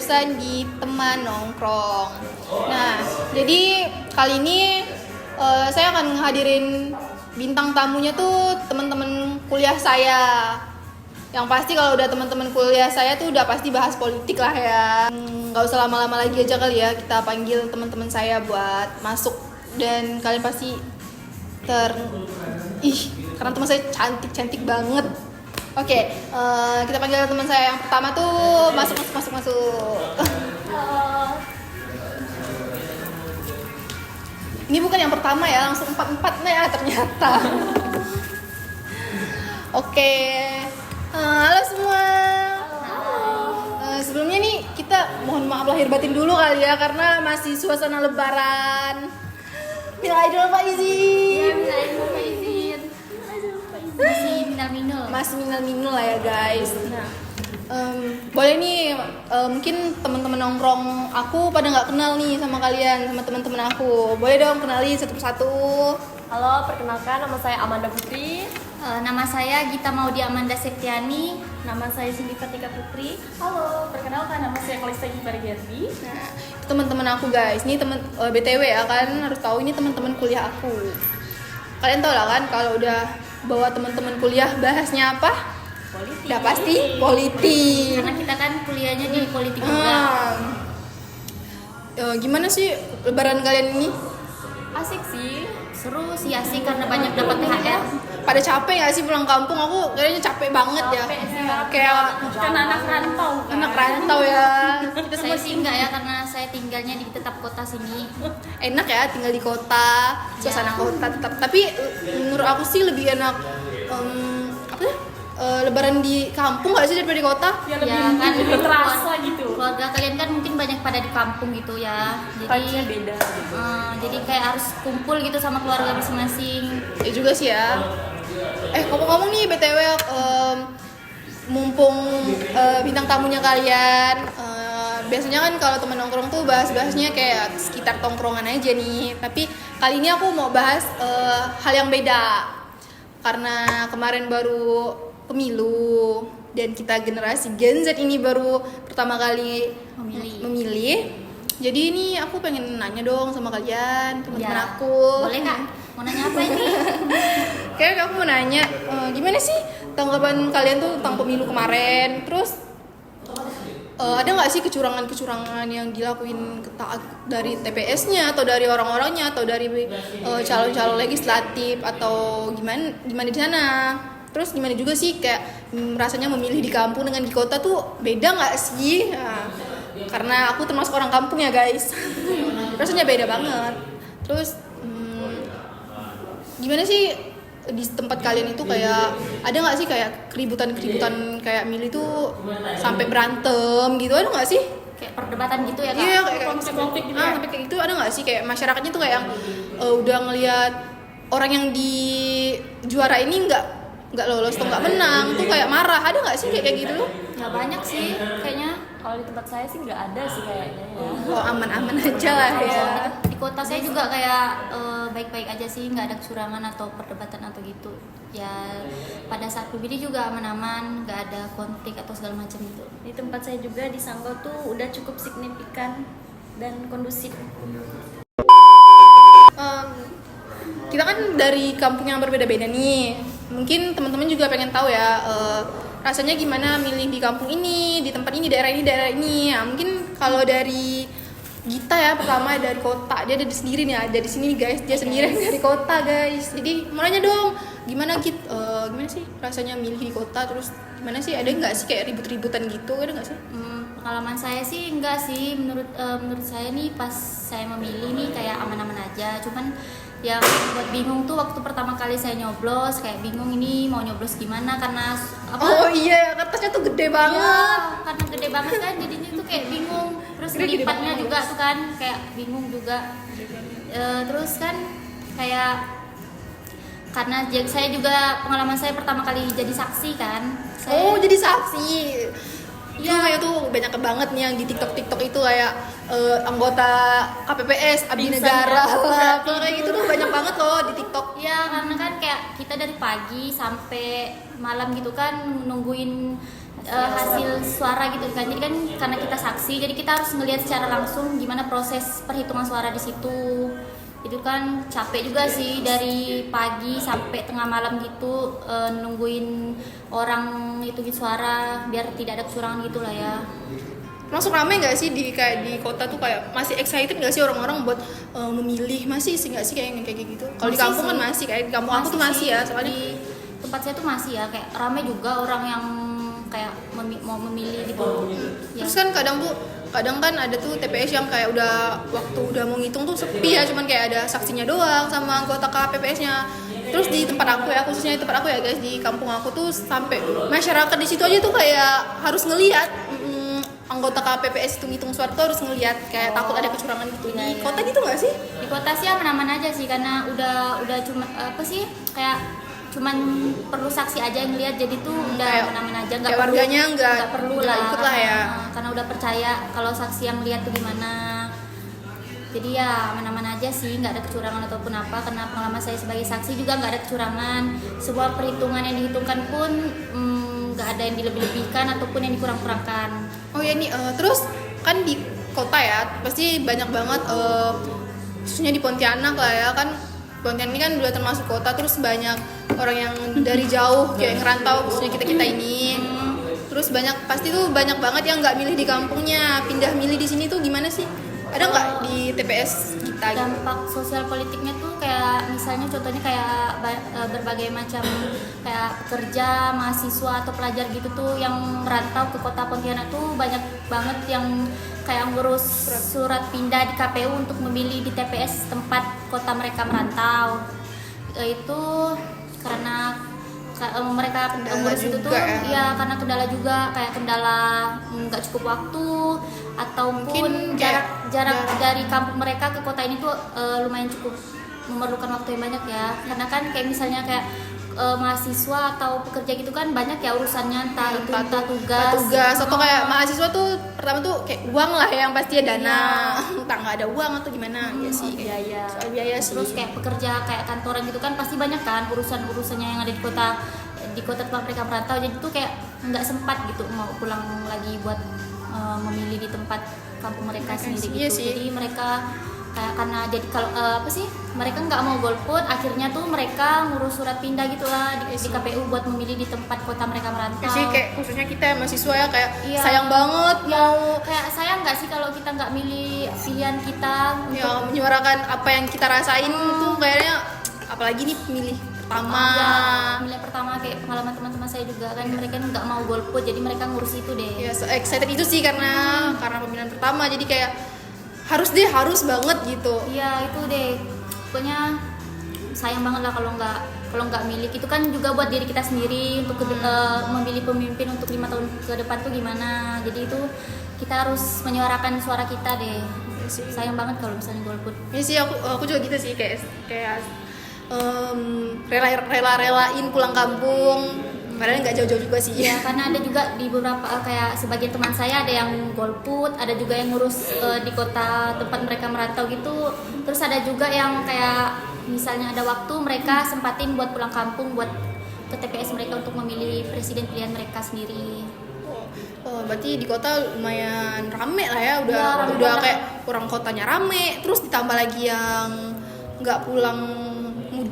barusan di teman nongkrong. Nah, jadi kali ini saya akan ngehadirin bintang tamunya tuh teman-teman kuliah saya. Yang pasti kalau udah teman-teman kuliah saya tuh udah pasti bahas politik lah ya. Nggak usah lama-lama lagi aja kali ya, kita panggil teman-teman saya buat masuk. Dan kalian pasti karena teman saya cantik banget. Oke, kita panggil teman saya yang pertama tuh masuk. Ini bukan yang pertama ya, langsung 4 nih ya ternyata. Oke, halo semua. Sebelumnya nih kita mohon maaf lahir batin dulu kali ya, karena masih suasana lebaran. Minal aidin wal faizin. Minal aidin wal faizin. Masih minal minul lah ya guys. Nah, boleh nih, mungkin teman-teman nongkrong aku pada nggak kenal nih sama kalian, sama teman-teman aku. Boleh dong kenalin satu persatu. Halo, perkenalkan nama saya Amanda Putri. Nama saya Gita Maudi Amanda Septiani. Nama saya Cindy Fatika Putri. Halo, perkenalkan nama saya Kalista Givargerdi. Nah, itu teman-teman aku guys. Ini teman BTW ya, kalian harus tahu ini teman-teman kuliah aku. Kalian tahu lah kan kalau udah bawa teman-teman kuliah bahasnya apa? Politik. Udah pasti politik. Karena kita kan kuliahnya di politik juga. Gimana sih lebaran kalian ini? Asik sih. Seru sih, asik karena banyak dapat THR. Pada capek gak sih pulang kampung? Aku kayaknya capek banget ya. Capek sih, kayak karena anak rantau kan? Anak rantau ya. Kita Saya semua sih enggak ya, karena saya tinggalnya di tetap kota sini. enak ya tinggal di kota, suasana kota tetap. Tapi menurut aku sih lebih enak lebaran di kampung gak sih daripada di kota? Ya, kan lebih terasa gitu. Keluarga kalian kan mungkin banyak pada di kampung gitu ya. Vibes-nya Jadi beda gitu. jadi kayak harus kumpul gitu sama keluarga masing-masing. Ya juga sih ya. Ngomong-ngomong nih BTW, mumpung bintang tamunya kalian, biasanya kan kalau teman nongkrong tuh bahas-bahasnya kayak sekitar tongkrongan aja nih. Tapi kali ini aku mau bahas hal yang beda. Karena kemarin baru pemilu dan kita generasi Gen Z ini baru pertama kali memilih. Jadi ini aku pengen nanya dong sama kalian, teman-teman Ya, aku. boleh Kak? Mau nanya apa ini? Kayak aku mau nanya, gimana sih tanggapan kalian tuh tentang pemilu kemarin? Terus ada nggak sih kecurangan yang dilakuin dari TPS-nya atau dari orang-orangnya atau dari calon-calon legislatif atau gimana di sana? Terus gimana juga sih kayak rasanya memilih di kampung dengan di kota tuh beda nggak sih? Nah, karena aku termasuk orang kampung ya guys. Rasanya beda banget. Terus gimana sih di tempat kalian itu, kayak ada nggak sih kayak keributan kayak milih tuh sampai berantem gitu, ada nggak sih? Kayak perdebatan gitu ya Kak? Iya, kayak konflik gitu ya. sampai kayak gitu, ada nggak sih kayak masyarakatnya tuh kayak yang udah ngelihat orang yang di juara ini nggak lolos atau nggak menang tuh kayak marah, ada nggak sih kayak gitu? Nggak banyak sih kayaknya. Kalau di tempat saya sih nggak ada sih kayaknya ya. Oh, aman-aman aja lah ya. Di kota saya juga kayak baik-baik aja sih, nggak ada kecurangan atau perdebatan atau gitu ya. Pada saat pemilih juga aman-aman, nggak ada konflik atau segala macam gitu. Di tempat saya juga di Sanggau tuh udah cukup signifikan dan kondusif. Kita kan dari kampung yang berbeda-beda nih. Mungkin teman-teman juga pengen tahu ya, rasanya gimana milih di kampung ini, di tempat ini, daerah ini. Nah, mungkin kalau dari Gita ya, pertama dari kota, dia ada di sendiri nih, ada di sini guys, dia sendiri dari kota guys. Jadi mau nanya dong, gimana gimana sih rasanya milih di kota, terus gimana sih, ada nggak sih kayak ribut-ributan gitu, ada nggak sih? Pengalaman saya sih enggak sih, menurut saya nih pas saya memilih nih kayak aman-aman aja. Cuman yang buat bingung tuh waktu pertama kali saya nyoblos, kayak bingung ini mau nyoblos gimana karena Oh iya, kertasnya tuh gede banget. Ya, karena gede banget kan jadinya tuh kayak bingung. Terus Gede lipatnya banget. juga tuh kan kayak bingung juga. Terus kan kayak karena saya juga pengalaman saya pertama kali jadi saksi kan. Oh, jadi saksi. Iya, Iya. kayak tuh banyak banget nih yang di TikTok itu kayak anggota KPPS, abdi Pingsan negara ya, lah, kayak gitu tuh banyak banget loh di TikTok. Iya, karena kan kayak kita dari pagi sampai malam gitu kan nungguin hasil suara gitu kan. Jadi kan karena kita saksi, jadi kita harus ngelihat secara langsung gimana proses perhitungan suara di situ. Itu kan capek juga sih, dari pagi sampai tengah malam gitu nungguin orang hitungin suara biar tidak ada kecurangan gitu lah ya. Langsung rame nggak sih kayak di kota tuh, kayak masih excited nggak sih orang-orang buat memilih, masih sih nggak sih kayak gitu? Kalau di kampung kan masih, kayak di kampung aku tuh masih ya, soalnya di tempat saya tuh masih ya, kayak rame juga orang yang kayak mau memilih gitu. Ya. terus kan kadang kan ada tuh TPS yang kayak waktu udah mau ngitung tuh sepi ya, cuman kayak ada saksinya doang sama anggota KPPS-nya. Terus di tempat aku ya, khususnya di tempat aku ya guys, di kampung aku tuh sampai masyarakat di situ aja tuh kayak harus ngelihat anggota KPPS itu ngitung suara tuh harus ngelihat, kayak takut ada kecurangan gitu. Di kota gitu nggak sih? Di kota sih aman-aman aja sih, karena udah cuma apa sih, kayak cuman perlu saksi aja yang lihat, jadi tuh udah aman-aman aja, nggak perlu warganya nggak perlu lah ikut lah ya, karena udah percaya kalau saksi yang lihat tuh gimana. Jadi ya aman-aman aja sih, nggak ada kecurangan ataupun apa, karena pengalaman saya sebagai saksi juga nggak ada kecurangan. Sebuah perhitungan yang dihitungkan pun nggak ada yang dilebih-lebihkan ataupun yang dikurang-kurangkan. Oh ya nih, terus kan di kota ya pasti banyak banget, khususnya di Pontianak lah ya kan. Pontianak ini kan udah termasuk kota, terus banyak orang yang dari jauh kayak ngerantau, khususnya kita ini. Terus pasti tuh banyak banget yang nggak milih di kampungnya, pindah milih di sini tuh gimana sih? Ada nggak di TPS kita? Dampak sosial politiknya tuh kayak misalnya contohnya kayak berbagai macam kayak pekerja, mahasiswa atau pelajar gitu tuh yang merantau ke kota Pontianak tuh banyak banget yang kayak ngurus surat pindah di KPU untuk memilih di TPS tempat kota mereka merantau. Itu karena mereka ngurus itu tuh ya karena kendala juga, kayak kendala nggak cukup waktu ataupun jarak dari kampung mereka ke kota ini tuh lumayan cukup memerlukan waktu yang banyak ya, karena kan kayak misalnya kayak mahasiswa atau pekerja gitu kan banyak ya urusannya, entah tugas atau kayak mahasiswa tuh pertama tuh kayak uang lah yang pasti ya, dana entah nggak ada uang atau gimana ya sih, soal biaya sih. Terus kayak pekerja kayak kantoran gitu kan pasti banyak kan urusannya yang ada di kota tempat mereka merantau, jadi tuh kayak nggak sempat gitu mau pulang lagi buat memilih di tempat kampung mereka sendiri gitu. Jadi mereka kayak karena jadi kalau mereka nggak mau golput, akhirnya tuh mereka ngurus surat pindah gitulah di KPU buat memilih di tempat kota mereka merantau. Sih kayak khususnya kita mahasiswa ya kayak sayang banget mau kayak sayang nggak sih kalau kita nggak milih pilihan kita untuk menyuarakan apa yang kita rasain tuh, kayaknya apalagi nih pemilih pertama kayak pengalaman teman-teman saya juga kan, mereka nggak mau golput jadi mereka ngurus itu deh. Ya excited itu sih karena pemilihan pertama, jadi kayak harus banget gitu. Iya itu deh, pokoknya sayang banget lah kalau nggak milih. Itu kan juga buat diri kita sendiri untuk memilih pemimpin untuk 5 tahun ke depan tuh gimana. Jadi itu kita harus menyuarakan suara kita deh. Sayang banget kalau misalnya golput. Iya sih, aku juga gitu sih, kayak relain pulang kampung, padahal nggak jauh-jauh juga sih. Ya karena ada juga di beberapa kayak sebagian teman saya ada yang golput, ada juga yang ngurus di kota tempat mereka merantau gitu. Terus ada juga yang kayak misalnya ada waktu mereka sempatin buat pulang kampung, buat ke TPS mereka untuk memilih presiden pilihan mereka sendiri. Oh, berarti di kota lumayan rame lah ya, udah kayak orang kotanya rame, terus ditambah lagi yang nggak pulang,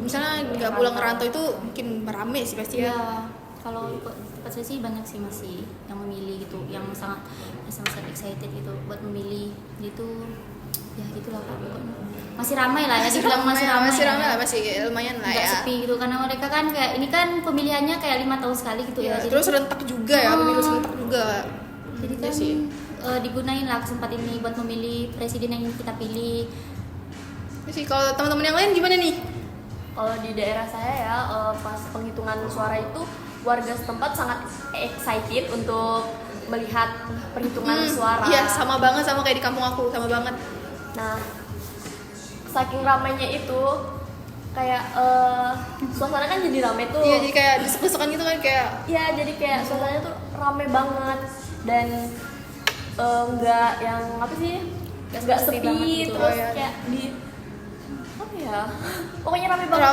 misalnya nggak pulang ngerantau itu mungkin rame sih pasti ya. Kalau tempat saya sih banyak sih masih yang memilih gitu, yang sangat excited gitu buat memilih gitu. Ya gitulah Kak, masih ramai lah ya, dibilang masih ramai lah, masih lumayan lah ya. Sepi gitu karena mereka kan kayak ini kan pemilihannya kayak 5 tahun sekali gitu ya. Jadi, terus rentak juga ya, pemilu serentak juga. Jadi kan digunain lah kesempatan ini buat memilih presiden yang ingin kita pilih. Sih kalau teman-teman yang lain gimana nih? Kalau di daerah saya ya, pas penghitungan suara itu warga setempat sangat excited untuk melihat perhitungan suara. Iya, sama banget, sama kayak di kampung aku, sama banget. Nah, saking ramainya itu kayak suasana kan jadi ramai tuh. Iya, jadi kayak desek-desekan gitu kan kayak. Iya, jadi kayak suasananya tuh ramai banget dan nggak yang apa sih? Nggak sepi gitu. terus kayak di apa ya? Pokoknya ramai banget.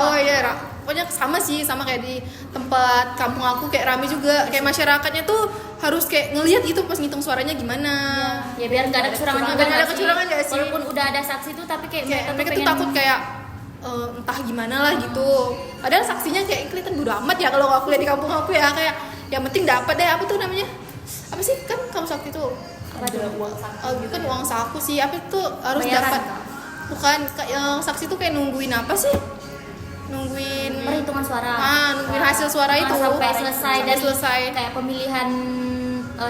Pokoknya pokoknya sama kayak di tempat kampung aku kayak rame juga, kayak masyarakatnya tuh harus kayak ngelihat gitu pas ngitung suaranya gimana. Ya biar nggak ada kecurangan juga. Biar nggak ada nggak sih? kecurangan nggak sih? Walaupun udah ada saksi tuh tapi kayak Kayak mereka tuh pengen- takut kayak entah gimana lah gitu. Padahal saksinya kayak kelihatan bodo amat ya kalau aku lihat di kampung aku ya, kayak yang penting dapat deh, apa tuh namanya, apa sih kan kamu sakti tuh Ada uang saku gitu. bukan uang saku sih, apa itu harus Bayaran. dapat, bukan yang saksi tuh kayak nungguin apa sih, nungguin perhitungan suara. nungguin hasil suara itu Sampai selesai Sampai dari selesai kayak pemilihan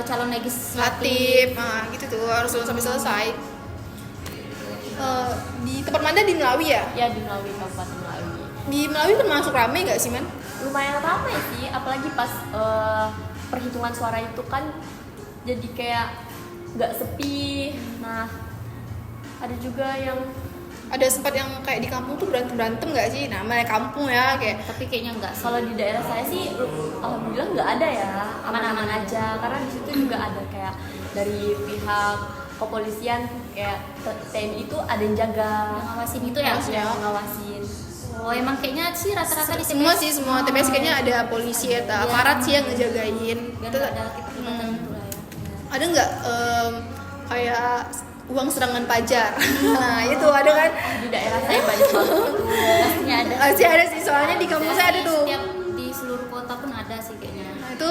calon legislatif, legislatif. gitu tuh harus sampai selesai. Di tempat Manda di Melawi ya, Ya di Melawi, Kabupaten Melawi. di Melawi termasuk rame nggak sih man? Lumayan ramai sih, apalagi pas perhitungan suara itu kan jadi kayak nggak sepi. Nah, ada juga yang Ada sempat yang kayak di kampung tuh berantem nggak sih, namanya kampung ya kayak Tapi kayaknya enggak. kalau di daerah saya sih alhamdulillah nggak ada ya, aman-aman aja, karena di situ juga ada kayak dari pihak kepolisian kayak TNI itu ada yang jaga, Yang ngawasin itu ya. yang ngawasin. Oh emang kayaknya sih rata-rata di semua TPS. sih, semua TPS kayaknya ada polisi ya, aparat sih yang ngejagain. Biar Itu nggak ada keterlibatan itu lah ya. ada nggak kayak uang serangan pajar? Nah itu ada kan? Di daerah saya banyak banget. Pastinya ada. Masih ada sih, soalnya di kampung saya ada tuh. Setiap di seluruh kota pun ada sih kayaknya. Nah itu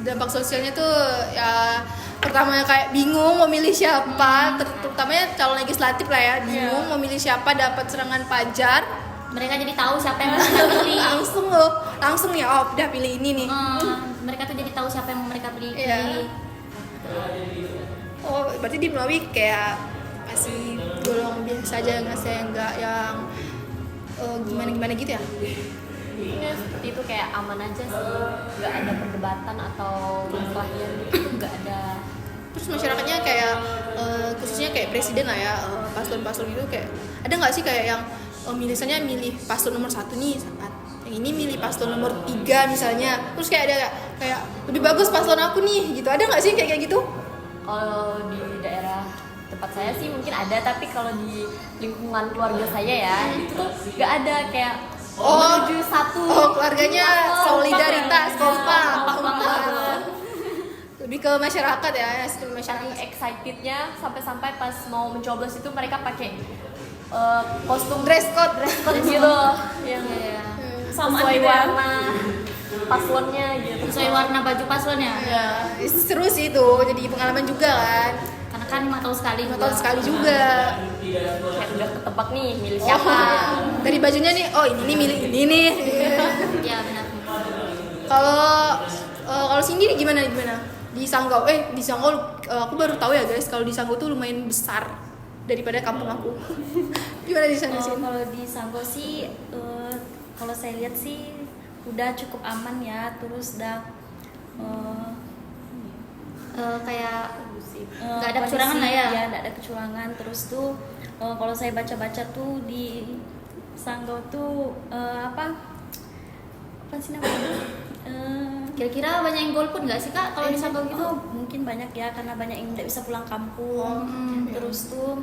dampak sosialnya tuh ya, pertama kayak bingung mau milih siapa, terutamanya calon legislatif lah ya, bingung mau milih siapa, dapat serangan pajar. Mereka jadi tahu siapa yang mereka pilih. langsung ya, oh udah pilih ini nih. Mereka tuh jadi tahu siapa yang mereka pilih. Iya. Oh berarti di Melawi kayak masih golong biasa aja, nggak sih, nggak yang gimana gitu ya? Ya, seperti itu kayak aman aja sih, nggak ada perdebatan atau perkelahian gitu, nggak ada. Terus masyarakatnya kayak khususnya kayak presiden lah ya, paslon-paslon itu kayak ada nggak sih kayak yang misalnya milih paslon nomor 1 nih, saat yang ini milih paslon nomor 3 misalnya, terus kayak ada kayak lebih bagus paslon aku nih gitu, ada nggak sih kayak gitu? Kalau di daerah tempat saya sih mungkin ada, tapi kalau di lingkungan keluarga saya ya itu tuh nggak ada kayak menuju satu. Keluarganya solidaritas, kompak. Lebih ke masyarakat ya, sistem Saking masyarakat. excitednya sampai-sampai pas mau mencoblos itu mereka pakai kostum Dress code. gitu yang Iya. sesuai warna paslonnya gitu. Sesuai warna baju paslonnya. Ya, seru sih itu, jadi pengalaman juga kan. Karena kan 5 tahun sekali. 5 tahun sekali juga. Kayak udah ketebak nih milih siapa. Dari bajunya nih, oh ini nih milih ini nih. Iya benar. Kalau sini gimana? Di Sanggau, di Sanggau aku baru tahu ya guys, kalau di Sanggau tuh lumayan besar daripada kampung aku. Gimana di sana sih? Kalau di Sanggau sih, kalau saya lihat sih udah cukup aman ya. Terus udah Kayak nggak ada kecurangan lah ya. Nggak ada kecurangan. Terus tuh kalau saya baca-baca tuh di Sanggau tuh apa sih namanya? Kira-kira banyak yang golput nggak sih kak kalau di Sanggau gitu? Mungkin banyak ya, karena banyak yang tidak bisa pulang kampung. Terus tuh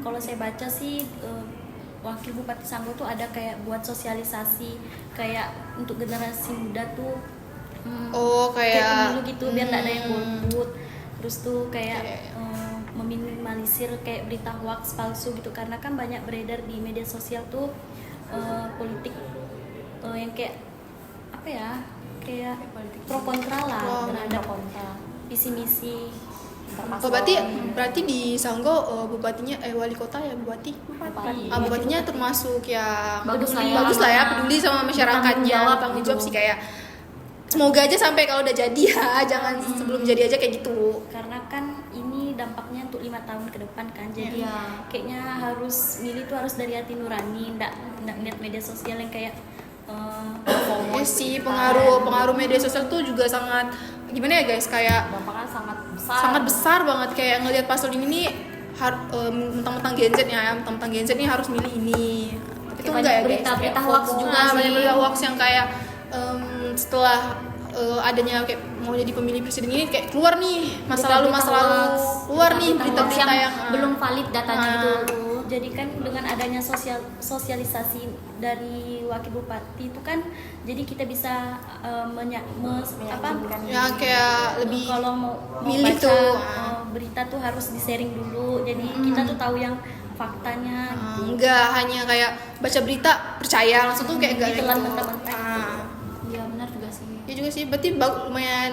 kalau saya baca sih wakil bupati Sanggau tuh ada kayak buat sosialisasi kayak untuk generasi muda tuh kayak pemilu gitu, biar tidak ada yang golput. Terus tuh kayak meminimalisir kayak berita hoax palsu gitu, karena kan banyak beredar di media sosial tuh politik yang kayak apa ya, kayak pro kontra lah terhadap visi misi. Berarti di Sanggau bupatinya wali kota ya, bupati. Bupatinya termasuk yang Bagus lah ya, peduli sama masyarakatnya, tanggung jawab sih kayak. Semoga aja sampai kalau udah jadi ya, jangan sebelum jadi aja kayak gitu. Karena kan ini dampaknya untuk 5 tahun ke depan kan, jadi kayaknya harus milih tuh harus dari hati nurani, ndak lihat media sosial yang kayak Ya sih, pengaruh media sosial tuh juga sangat gimana ya guys, kayak Dampaknya sangat besar banget, kayak ngelihat paslon ini nih mentang-mentang Gen Z ya, mentang-mentang Gen Z nih harus milih ini. Tapi itu enggak ya guys. Berita-berita hoax juga sih. Banyak berita hoax yang kayak setelah adanya kayak mau jadi pemilih presiden ini kayak keluar nih masa lalu keluar nih berita-berita yang belum valid datanya gitu. jadi kan dengan adanya sosialisasi dari wakil bupati itu kan jadi kita bisa Meyakinkan. Ya kayak lebih kalau mau milih baca tuh. berita tuh harus di-sharing dulu. Jadi kita tuh tahu yang faktanya. Enggak hanya kayak baca berita percaya langsung tuh kayak enggak Ditelan gitu. mentah-mentah. Iya benar juga sih. Ya juga sih, berarti lumayan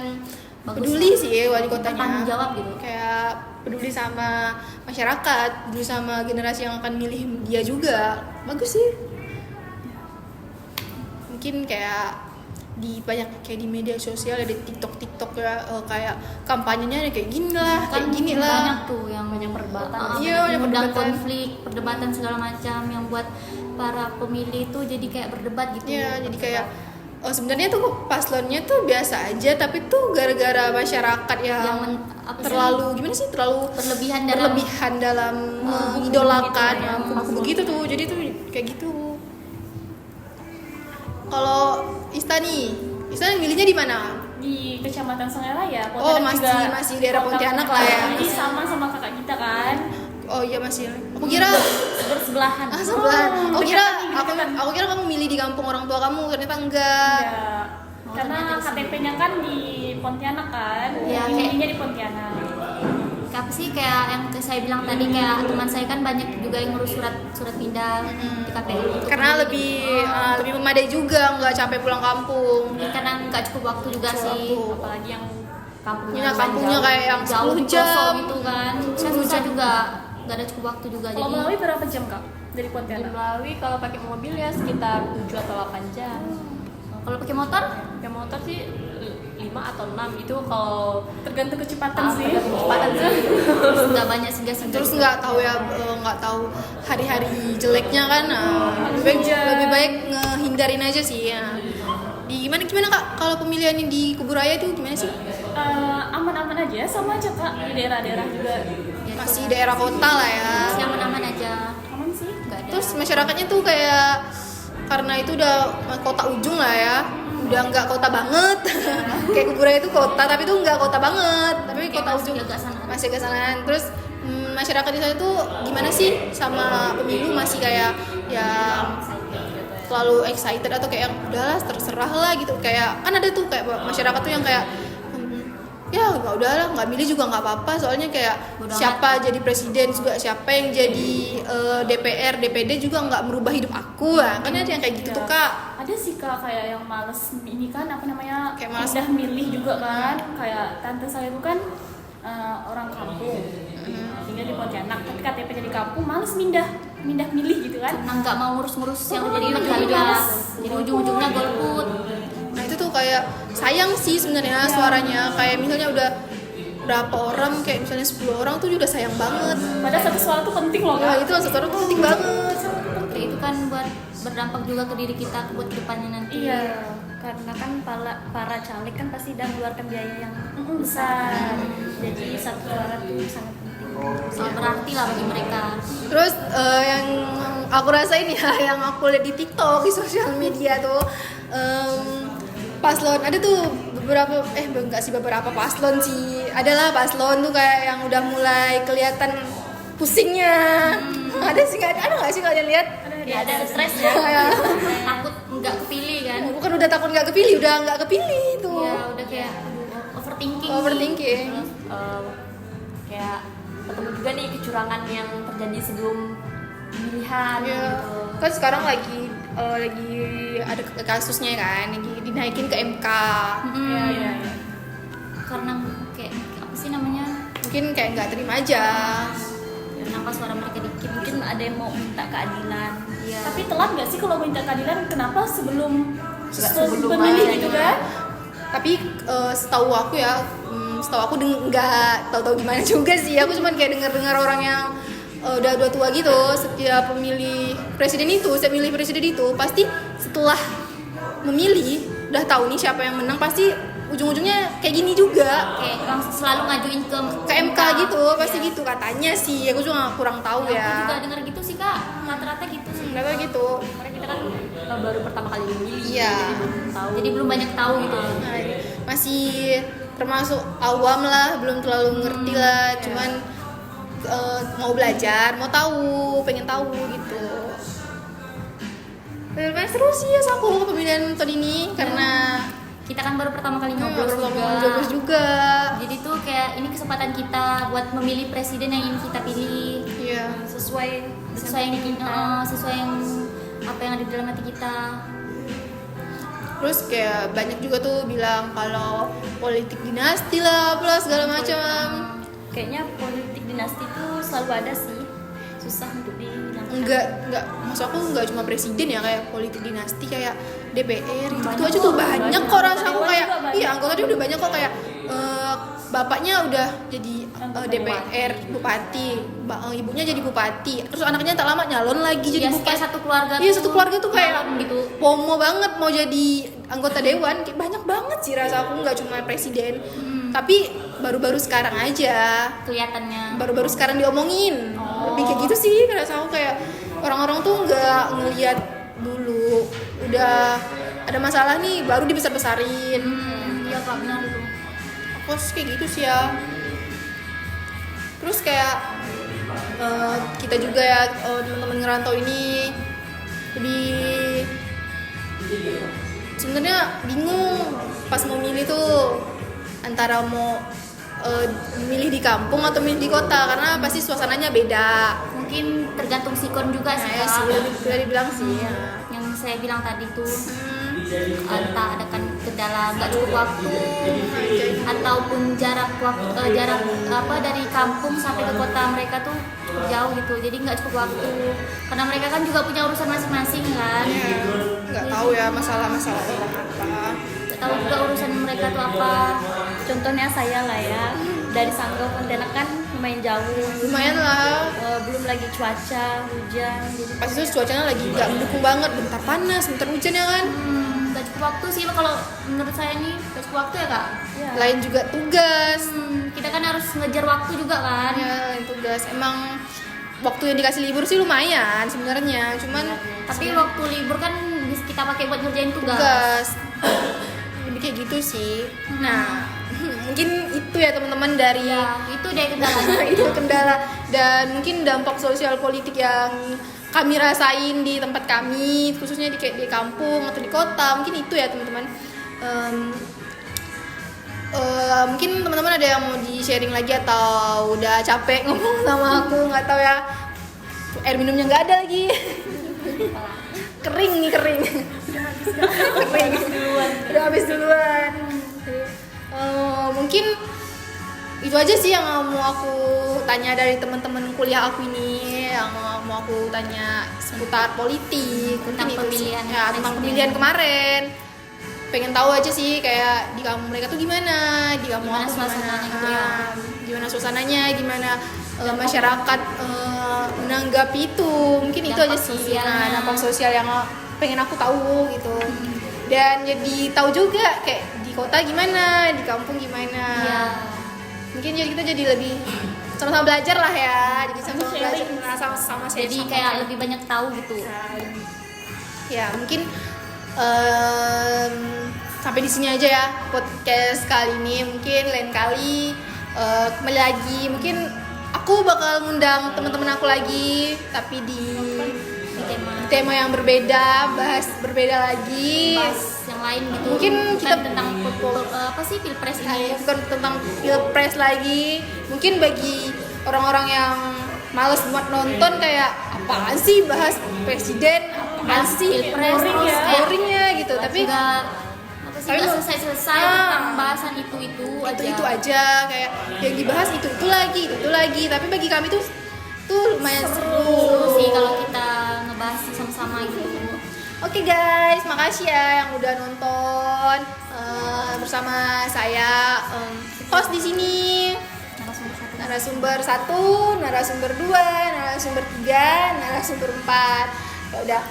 Bagus peduli lah. sih wali kotanya. Tanggung jawab gitu. Kayak peduli sama masyarakat, peduli sama generasi yang akan milih dia juga. Bagus sih. Mungkin kayak di banyak kayak di media sosial ada TikTok ya kayak kampanyenya kayak gini lah, kayak gini Banyak lah. tuh yang Banyak perdebatan. Iya, banyak mengundang perdebatan. konflik, perdebatan segala macam yang buat para pemilih tuh jadi kayak berdebat gitu. Iya, jadi kayak sebenarnya tuh paslonnya tuh biasa aja, tapi tuh gara-gara masyarakat yang Apa sih? terlalu gimana sih terlalu berlebihan dalam mengidolakan gitu ya. kubu begitu tuh, jadi tuh kayak gitu. Kalau Ista milihnya di mana? Di Kecamatan Sungai Raya. Oh, Pontianak masih daerah kota Pontianak lah ya. Jadi sama kakak kita kan. Oh iya masih. Aku kira Bersebelahan. sebelah. Oh, dekatan. Aku kira kamu milih di kampung orang tua kamu, ternyata enggak. Ya, karena ternyata di sini. KTP-nya kan di Pontianak kan. Iya, Milihnya di Pontianak. Apa sih kayak yang saya bilang tadi, kayak teman saya kan banyak juga yang ngurus surat pindah di KPU. Karena lebih memadai juga, nggak capek pulang kampung. Karena nggak cukup waktu juga sih. Waktu. Apalagi yang Kampungnya Iya, kampungnya jauh. kayak yang Jauh 10 jam. kosong gitu kan. Saya susah juga, nggak ada cukup waktu juga. kalau Jadi melalui berapa jam kak dari Di Pontianak? Melawi kalau pakai mobil ya sekitar 7 atau 8 jam. kalau pakai motor Pakai motor sih 5 atau 6 itu kalau Tergantung kecepatan sih. kecepatan sih. nggak banyak singgah-singgah. Terus nggak tahu ya, nggak tahu hari-hari jeleknya kan. Lebih baik ngehindarin aja sih ya. Di gimana kak kalau pemilihan di Kuburaya itu gimana sih? Aman-aman aja, sama aja kak di daerah-daerah juga. Ya, Masih daerah kota lah ya. masih aman-aman aja. Aman sih. Nggak ada. Terus masyarakatnya tuh kayak karena itu udah kota ujung lah ya, udah nggak kota banget. Kayak Kuburaya itu kota tapi tuh nggak kota banget, tapi Kayak kota masih ujung agak sana. masih agak sanaan. Terus masyarakat di sana tuh gimana sih sama pemilu, masih kayak yang terlalu excited atau kayak yang udahlah terserah lah gitu. Kayak kan ada tuh kayak masyarakat tuh yang kayak ya nggak udahlah, nggak milih juga nggak apa-apa, soalnya kayak Bodo siapa jadi presiden juga, siapa yang jadi DPR DPD juga nggak merubah hidup aku lah, kan ada yang kayak gitu Iya. tuh kak. Ada sih kak kayak yang males ini kan apa namanya, Kayak males. udah milih juga kan. Kayak tante saya itu kan orang kampung, tinggal di Pontianak, tapi KTP-nya di kampung, males mindah milih gitu kan. Karena nggak mau ngurus-ngurus yang Oh, jadi iya, legalitas. iya. Jadi ujung-ujungnya golput. Nah itu tuh kayak sayang sih sebenarnya suaranya, kayak misalnya udah berapa orang, kayak misalnya 10 orang tuh udah sayang banget. Padahal satu suara tuh penting loh Nah kak. itu satu orang tuh penting banget. Itu kan buat berdampak juga ke diri kita buat kedepannya nanti. Iya. Karena kan para caleg kan pasti dan mengeluarkan biaya yang Besar. Jadi satu suara tuh sangat penting. Sangat berarti lah bagi mereka. Terus yang aku rasain ya, yang aku lihat di TikTok, di sosial media tuh paslon ada tuh beberapa enggak sih beberapa paslon sih, adalah paslon tuh kayak yang udah mulai kelihatan pusingnya. Ada sih nggak sih kalian lihat? Ya ada stres ya. Takut nggak kepilih kan. Bukan udah takut nggak kepilih, udah nggak kepilih tuh. Ya udah kayak overthinking. Overthinking. Kayak ketemu juga nih kecurangan yang terjadi sebelum pemilihan Ya, gitu. kan sekarang lagi ada kasusnya kan, lagi dinaikin ke MK. Iya, iya. Karena kayak apa sih namanya? Mungkin kayak nggak terima aja. Kenapa suara mereka dikit? Mungkin ada yang mau minta keadilan. Iya. Tapi telat nggak sih kalau minta keadilan? Kenapa sebelum sebelum pemilih ada gitu ya. kan? Tapi setahu aku ya, nggak tahu gimana juga sih. Aku cuman kayak dengar orang yang udah tua gitu, setiap pemilih presiden itu pasti setelah memilih udah tahu nih siapa yang menang, pasti ujung-ujungnya kayak gini juga. Kayak langsung selalu ngajuin ke Ke MK gitu, pasti gitu katanya sih. Aku juga kurang tahu Aku juga ya. dengar gitu sih kak. Rata-rata gitu sih. Kenapa gitu? Karena kita kan baru pertama kali memilih, Iya. jadi belum tahu. Jadi belum banyak tahu gitu. Nah, masih termasuk awam lah, belum terlalu ngerti lah. Cuman mau belajar, mau tahu, pengen tahu gitu. Lumayan seru sih ya aku pemilihan tahun ini karena Kita kan baru pertama kali nyoblos nyoblos juga. Jadi tuh kayak ini kesempatan kita buat memilih presiden yang ingin kita pilih. Iya. sesuai Sesuai yang sesuai yang apa yang ada di dalam hati kita. Terus kayak banyak juga tuh bilang kalau politik dinasti lah, plus segala macam. kayaknya politik dinasti itu selalu ada sih, susah untuk dihilangkan. Enggak, maksud aku enggak cuma presiden ya, kayak politik dinasti kayak DPR gitu aja tuh banyak kok rasa aku kayak anggota dia udah banyak kok kayak bapaknya udah jadi DPR bupati, ibunya jadi bupati, terus anaknya tak lama nyalon lagi jadi Ya, bupati. kayak satu keluarga. Iya, satu keluarga tuh kayak gitu. pomo banget mau jadi anggota dewan, kayak banyak banget sih rasa aku, nggak cuma presiden. Tapi baru-baru sekarang aja, Kelihatannya. baru-baru sekarang diomongin. Lebih kayak gitu sih rasa aku, kayak orang-orang tuh nggak ngelihat dulu udah ada masalah nih baru dibesar-besarin. Iya Kak, benar itu. Aku sih kayak gitu sih ya. Terus kayak kita juga ya teman-teman ngerantau ini lebih sebenarnya bingung pas mau milih tuh antara mau milih di kampung atau milih di kota, karena pasti suasananya beda. Mungkin tergantung sikon juga sih Nah, ya Kak. sih udah dibilang sih ya. Yang saya bilang tadi tuh entah ada kan kendala nggak cukup waktu ataupun jarak apa dari kampung sampai ke kota mereka tuh jauh gitu, jadi nggak cukup waktu karena mereka kan juga punya urusan masing-masing kan. Ya, nggak tahu ya masalah-masalah orang apa. Nggak tahu juga urusan mereka tuh apa. Contohnya saya lah ya, dari Sanggau Pontianak kan lumayan jauh, Lumayan lah. belum lagi cuaca hujan, jadi Pas itu cuacanya lagi nggak mendukung banget, bentar panas, bentar hujan ya kan. Nggak cukup waktu sih kalau menurut saya nih, nggak cukup waktu ya Kak. ya, Lain juga tugas. Kita kan harus ngejar waktu juga kan. Ya, lain tugas. Emang waktu yang dikasih libur sih lumayan sebenarnya, cuman Tapi waktu libur kan bisa kita pakai buat ngerjain tugas. Lebih kayak gitu sih. Nah, mungkin itu ya teman-teman dari Ya, itu deh kendalanya. itu kendala dan mungkin dampak sosial politik yang kami rasain di tempat kami, khususnya di kampung atau di kota. Mungkin itu ya teman-teman. Mungkin teman-teman ada yang mau di sharing lagi atau udah capek ngomong sama aku, nggak tahu ya. Air minumnya nggak ada lagi. Kering nih, kering. Kering. Udah habis duluan. Mungkin itu aja sih yang mau aku tanya dari teman-teman kuliah aku ini, yang mau aku tanya seputar politik, Tentang mungkin itu sih. pemilihan Ya, tentang presiden. pemilihan kemarin. Pengen tahu aja sih kayak di kampung mereka tuh gimana, di kampung Gimana aku suasananya gitu ya. gimana suasananya, gimana masyarakat menanggapi itu. Mungkin itu Dampak aja sih. sosialnya. Nah, dampak sosial yang pengen aku tahu gitu. Dan jadi tahu juga kayak di kota gimana, di kampung gimana. Ya. Mungkin jadi kita jadi lebih sama-sama belajar lah ya. Jadi sama-sama belajar, sama-sama sharing, Jadi sama kayak sharing. lebih banyak tahu gitu. Ya mungkin sampai di sini aja ya podcast kali ini. Mungkin lain kali kembali lagi. Mungkin aku bakal ngundang teman-teman aku lagi, tapi di Di tema tema yang berbeda, bahas berbeda lagi. bahas yang lain gitu. Mungkin Bukan kita- tentang apa sih pilpres ini. Bukan tentang pilpres lagi. Mungkin bagi orang-orang yang males buat nonton kayak apaan sih bahas presiden, apaan sih Pilpres, terus kayak boring ya gitu. Tapi nggak apa sih Tapi nggak mau- selesai Ah. tentang bahasan itu itu aja kayak yang dibahas itu lagi. Tapi bagi kami tuh lumayan Seru sih kalau kita ngebahas sama-sama gitu. Oke guys, makasih ya yang udah nonton bersama saya host di sini. Narasumber 1, narasumber 2, narasumber 3, narasumber 4. Ya udah,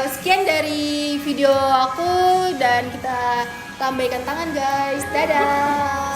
sekian dari video aku dan kita lambaikan tangan guys. Dadah.